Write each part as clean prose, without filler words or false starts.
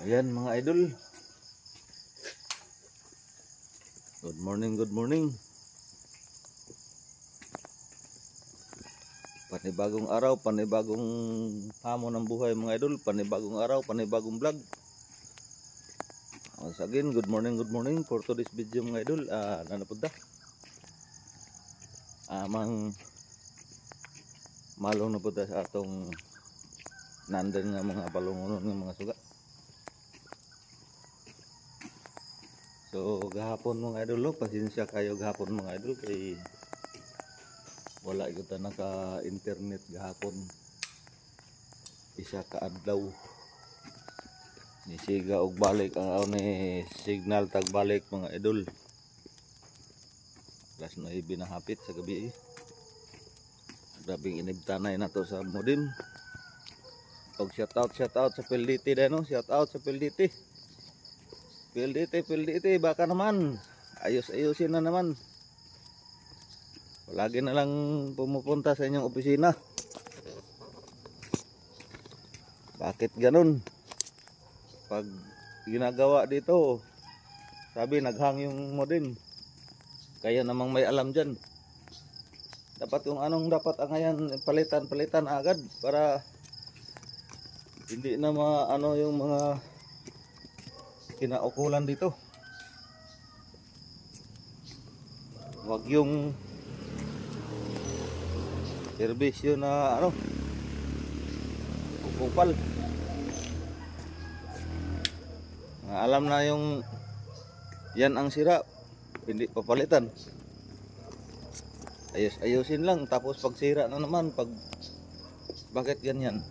Ayan mga idol. Good morning, good morning. Panibagong araw, panibagong hamon ng buhay mga idol. Panibagong araw, panibagong vlog. Once again, good morning for today's video mga idol. Nanapod na. Amang malong na po sa atong nandan nga mga balungonon ng mga suga. So gahapon mga idol, pasensya kayo gahapon mga idol kay wala kita naka internet gahapon. Isa ka adlaw ni siga og balik ang ni signal tag balik mga idol. Alas 9 na hapit sa gabi. Grabing inibtanay na to sa modem. Og shout out sa PLDT dano, shout out sa PLDT. PLDT, baka naman ayos-ayusin na naman. Lagi na lang pumupunta sa inyong opisina. Bakit ganun? Pag ginagawa dito, sabi naghang yung modem. Kaya namang may alam dyan. Dapat yung anong dapat ang ngayon palitan agad para hindi na maano yung mga kinaukulan dito. Wag yung serbisyo na kupal. Alam na yung yan ang sira, hindi papalitan. Ayusin lang, tapos pag sira na naman, bakit ganyan?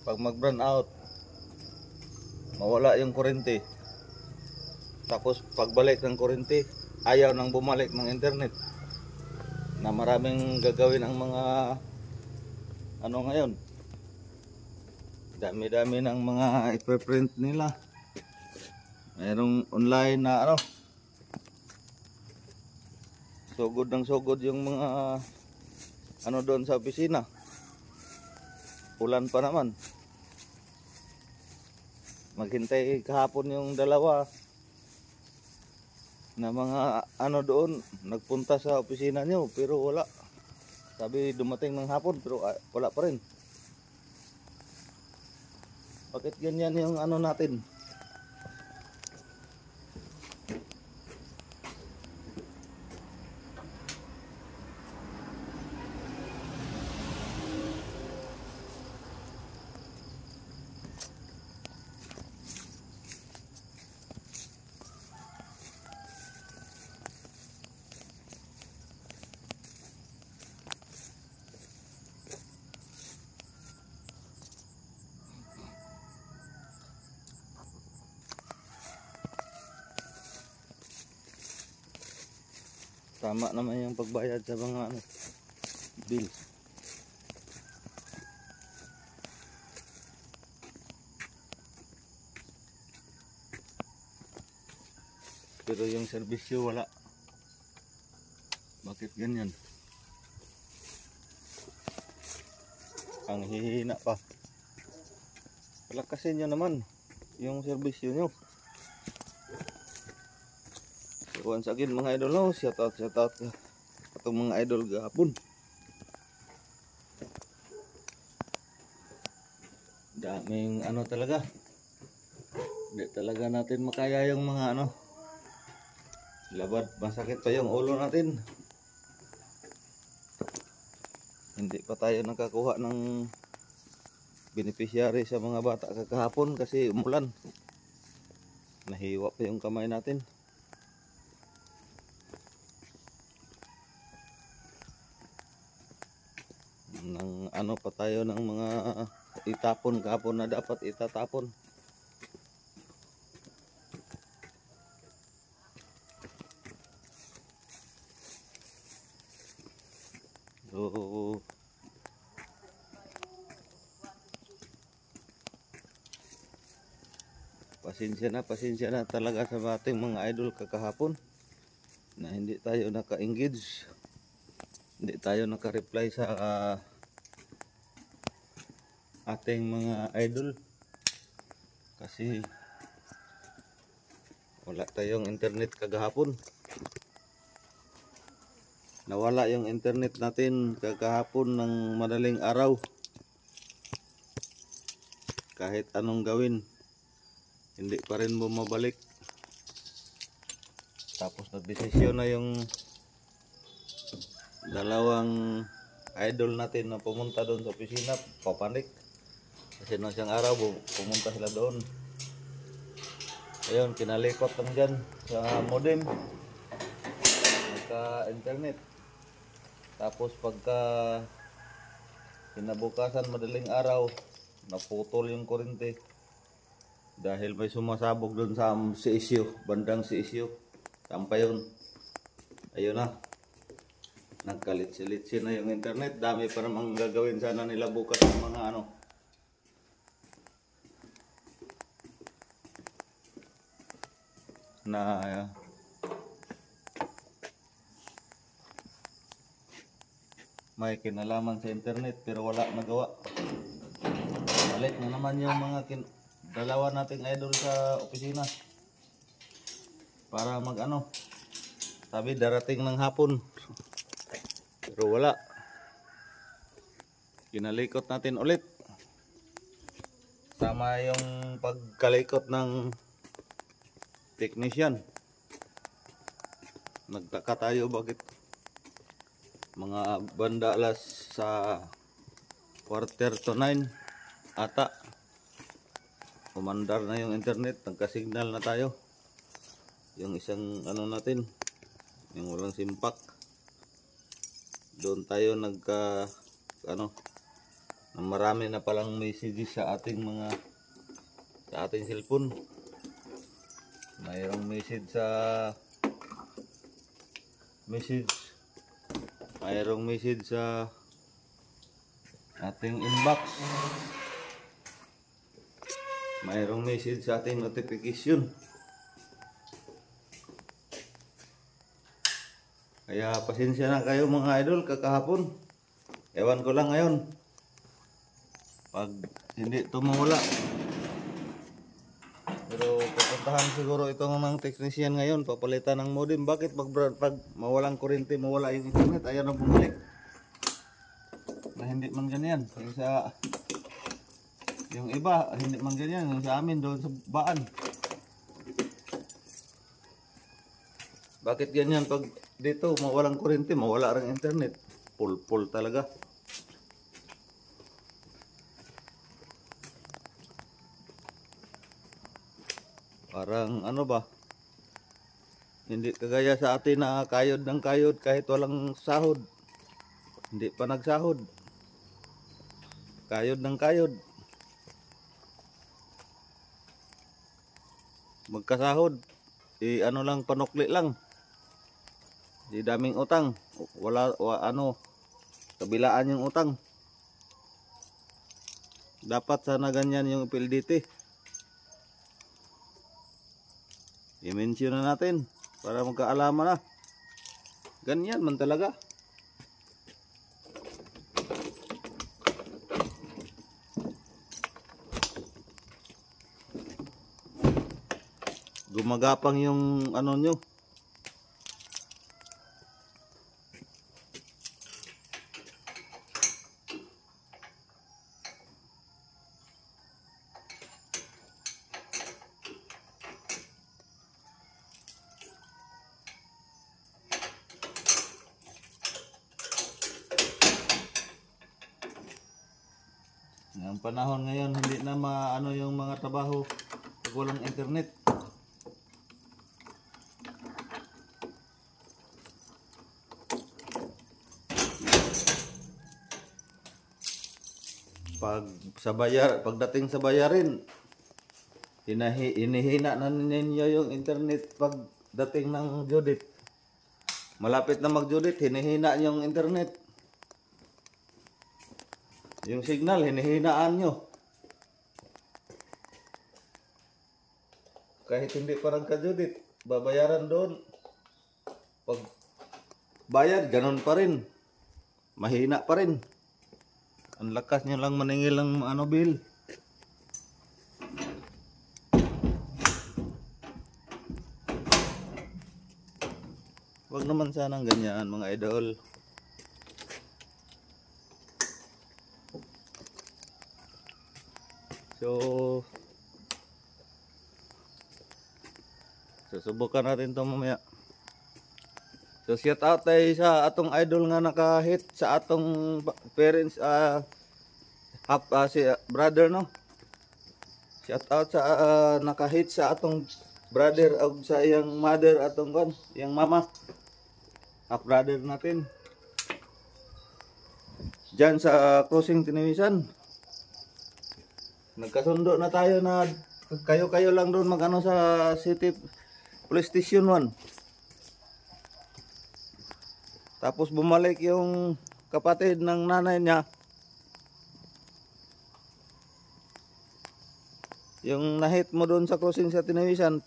Pag mag burn out, mawala yung kuryente, tapos pagbalik ng kuryente ayaw nang bumalik ng internet, na maraming gagawin ang mga ngayon, dami-dami ng mga ipreprint nila, mayroong online na sugod ng sugod yung mga doon sa opisina. Ulan pa naman. Maghintay kahapon yung dalawa na mga doon nagpunta sa opisina nyo pero wala. Sabi dumating ng hapon pero wala pa rin. Bakit ganyan yung natin? Tama naman yung pagbayad sa mga bills. Pero yung serbisyo wala. Bakit ganyan? Ang hihina pa. Palakasin nyo naman yung serbisyo nyo. Once again mga idol, shout out atong mga idol gahapon. Daming talaga. Hindi talaga natin makaya yung mga labad, masakit pa yung ulo natin. Hindi pa tayo nakakuha ng beneficiary sa mga bata kahapon kasi umulan. Nahiwa pa yung kamay natin. Ng pa tayo ng mga itapon kahapon na dapat itatapon. So pasensya na talaga sa ating mga idol kakahapon na hindi tayo naka-engage, hindi tayo naka-reply sa ating mga idol Kasi wala tayong internet kagahapon. Nawala yung internet natin kagahapon ng madaling araw. Kahit anong gawin, hindi pa rin bumabalik. Tapos nagdesisyon na yung dalawang idol natin na pumunta doon sa opisina, papanik. Kasi nung isang araw pumunta sila doon. Ayun, kinalikot lang dyan sa modem, nagka-internet. Tapos pagka kinabukasan madaling araw, naputol yung kuryente dahil may sumasabog doon sa CSU, bandang CSU. Sampai yun, ayun na, nagkalit-silitsin na yung internet. Dami pa namang gagawin sana nila bukas ng mga ano. Na may kinalaman sa internet pero wala nagawa. Balik na naman yung mga dalawa nating idol sa opisina para mag ano, sabi darating ng hapon pero wala. Kinalikot natin ulit, sama yung pagkalikot ng technician. Nagtaka tayo bakit mga banda alas sa 8:45 ata umandar na yung internet, nagka-signal na tayo. Yung isang ano natin, yung walang simpak, doon tayo nagka ano, marami na palang messages sa ating cellphone. Mayroong message sa mayroong message sa ating inbox, mayroong message sa ating notification. Kaya pasensya na kayo mga idol kakahapon. Ewan ko lang ngayon pag hindi tumawala. Pero pupuntahan siguro itong mga technician ngayon, papalitan ng modem. Bakit pag mawalang kuryente, mawala yung internet, ayaw na bumalik? Na hindi man ganyan. Yung iba, hindi man ganyan. Yung sa amin doon sa Baan. Bakit ganyan pag dito mawalang kuryente, mawala ring internet? Full talaga. Parang ano ba, hindi kagaya sa atin na kayod ng kayod kahit walang sahod. Hindi pa nagsahod, kayod ng kayod. Magkasahod, ano lang, panukli lang. Di daming utang, ano, kabilaan yung utang. Dapat sana ganyan yung PLDT. I-mention na natin para magkaalaman na. Ganyan man talaga. Gumagapang yung ano nyo. Ang panahon ngayon hindi na maano yung mga trabaho pag walang internet. Pagdating sa bayarin, inihina na ninyo yung internet pagdating ng Judith. Malapit na mag-Judith, hinihina yung internet. Yung signal, hinihinaan nyo. Kahit hindi pa nagka-Judith, babayaran doon. Pag bayad, ganun pa rin. Mahina pa rin. Ang lakas nyo lang maningil ng bill. Wag naman sanang ganyan mga idol. So susubukan natin to mamaya. So shout out tayo sa atong idol nga naka-hit sa atong parents si brother no. Shout out sa naka-hit sa atong brother ug sa iyang mother atong kon, iyang mama. Half brother natin. Diyan sa crossing Tiniwisan. Nagkasundo na tayo na kayo-kayo lang doon magano sa City Police Station 1. Tapos bumalik yung kapatid ng nanay niya. Yung nahit mo doon sa crossing sa Tinawisan,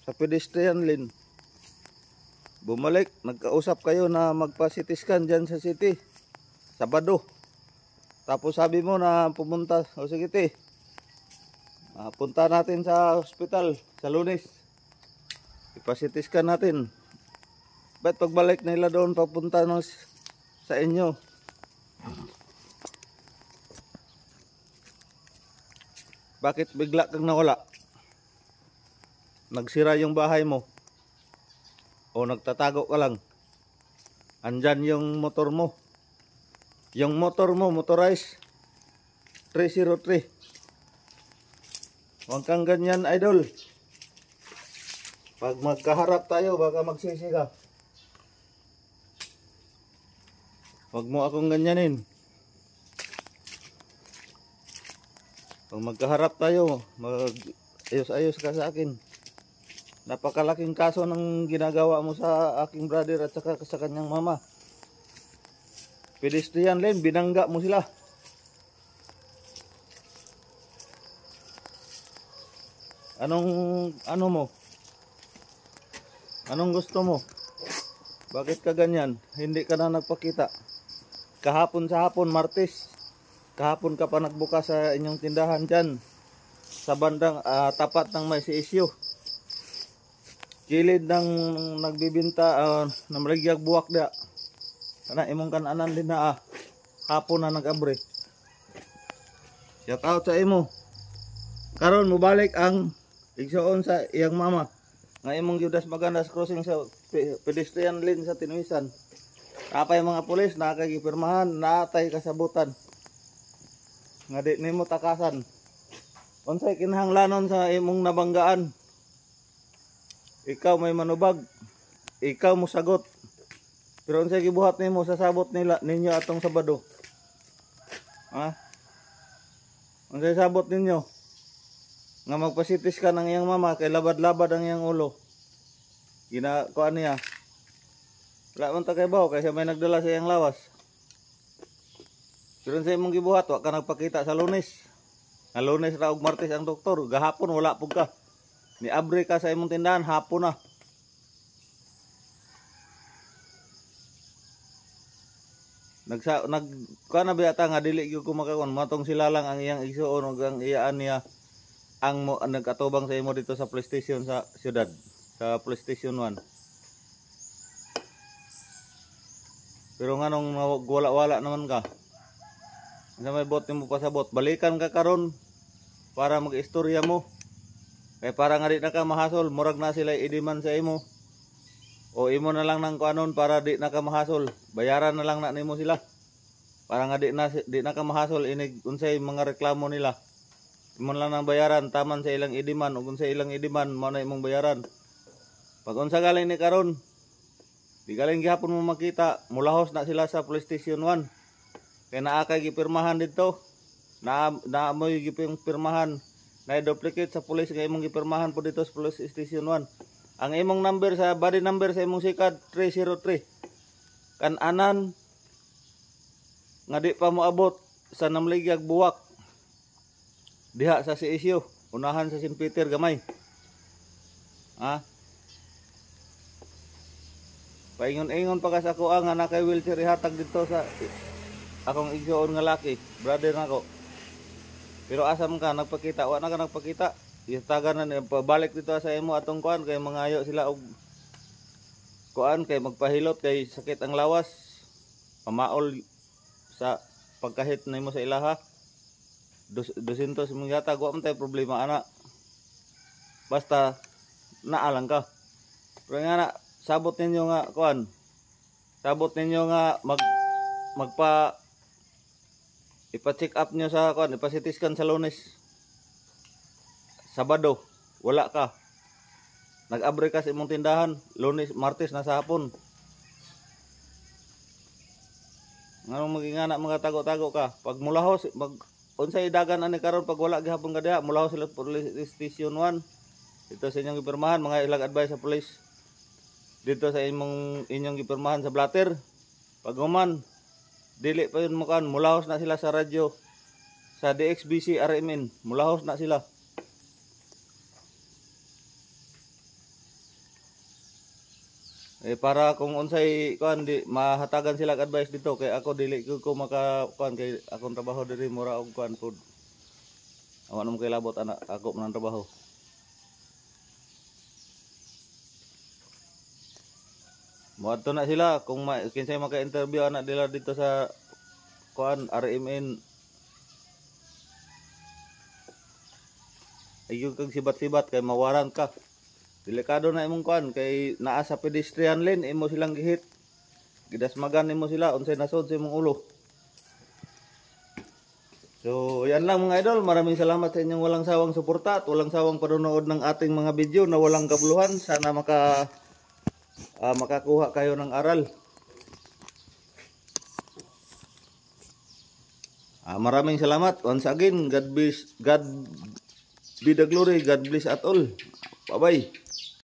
sa pedestrian lane. Bumalik, nagkausap kayo na magpa-CT scan dyan sa city. Sabado. Tapos sabi mo na pumunta, o sige te, punta natin sa hospital sa Lunes. Ipa-CT scan natin. Ba't pagbalik nila doon papunta no, sa inyo? Bakit bigla kang nawala? Nagsira yung bahay mo? O nagtatago ka lang? Andyan yung motor mo. Yung motor mo, motorized 303. Huwag kang ganyan, idol. Pag magkaharap tayo, baka magsisi ka. Huwag mo akong ganyanin. Pag magkaharap tayo, mag-ayos-ayos ka sa akin. Napakalaking kaso ng ginagawa mo sa aking brother at saka sa kanyang mama. Pedestrian lane, binangga mo sila. Ano mo? Anong gusto mo? Bakit ka ganyan? Hindi ka na nagpakita. Kahapon sa hapon, Martes. Kahapon ka pa nagbukas sa inyong tindahan dyan. Sa bandang tapat ng may CSU. Kilid ng nagbibinta ng marigyag buwak da. Kana imong kananan din na hapon na nag-abre. Shout out sa imo. Karon mobalik ang igsoon sa iyang mama. Nga imong giudas maganda sa crossing sa pedestrian lane sa Tiniwisan. Apay mga pulis nakagipirmahan, naatay kasabutan. Nga di nimo takasan. Unsay kinahanglanon sa imong nabanggaan? Ikaw may manubag. Ikaw mo sagot. Pero unsay gibuhat nimo sa sabot nila ninyo atong Sabado? Ha? Unsay sabot ninyo? Nga magpasitis ka ng iyang mama kay labad-labad ang iyang ulo. Kuan niya. Wala man ta kay bawo kay siya may nagdala sa iyang lawas. Pero sa imong gibuhat wa ka nagpakita sa Lunes. Nga Lunes ra ug Martes ang doktor, gahapon wala pug ka. Ni abre ka sa imong tindahan hapon na. Kuan na biyata nga dili gyud ko makakon matong sila lang ang iyang igsuon ug ang iyaan niya ang nagkatubang sa imo dito sa police station sa siyudad, sa police station 1. Pero nga nung wala naman ka. Sa may bot mo pasabot, balikan ka karon para mag-istorya mo. Kay para nga di na ka mahasol, murag na sila idiman sa imo. O imo na lang nang kuanon para di na ka mahasol. Bayaran na lang na nimo sila. Para nga di na ka mahasol inig unsay mga reklamo nila. Imo lang nang bayaran taman sa ilang idiman ug unsay ilang idiman mao na imong bayaran. Pag unsa galing ni karon, di galing gihapon mo makita, mulahos na sila sa police station 1. Kaya naa kay gipirmahan dito. Na mo gipirmahan. Na duplicate sa police nga imong gipirmahan po dito sa police station 1. Ang imong number sa body number sa imong sikad 303. Kan-anan nga di pa moabot sa Namligyag Buwak. Diha sa CSU, unahan sa St. Peter gamay. Ha? Paingon-ingon pa ka sa ako nga na kay wheelchair ihatag dito sa akong igsoon nga laki, brother nako. Pero asam ka nagpakita, wa na ka nagpakita. Itagan na pabalik dito sa imo atong kuan kay mangayo sila og kuan kay magpahilot kay sakit ang lawas. Pamaol sa pagkahit nimo sa ilaha. 200 mong yata, wa man tay problema ana. Basta naalang ka. Pero nga na, sabot ninyo nga kuan. Sabot ninyo nga magpa ipa-check up nyo sa kuan, ipa-CT scan sa Lunes. Sabado, wala ka. Nag-abre ka sa imong tindahan, Lunes, Martes na sa hapon. Nganong maging anak mga tago-tago ka? Pag mulahos, unsay dagan ani karon pag wala gihapon ka diha, mulahos sila police station 1. Dito sa inyong gipirmahan, mga ilang advice sa police. Dito sa inyong gipirmahan sa blatter. Pag human, dili pa yun mukan, mulahos na sila sa radyo. Sa DXBC RMN, mulahos na sila. Para kung unsay kuan di mahatagan sila advice dito kay ako dili ko maka kuan kay akong trabaho diri mura og kuan food. Awan mo kay labot anak ako man trabaho. Moadto na sila kung kinsay maka-interview anak nila dito sa kuan RMN. Ayun kag sibat-sibat kay mawaran ka. Delikado na imong kuan kay naa sa pedestrian lane imo silang gihit. Gidasmagan nimo sila unsay nasod sa imong ulo. So, yan lang mga idol. Maraming salamat sa inyong walang sawang suporta at walang sawang panonood ng ating mga video na walang kabuluhan. Sana makakuha kayo ng aral. Maraming salamat. Once again, God be the glory. God bless at all. Bye-bye.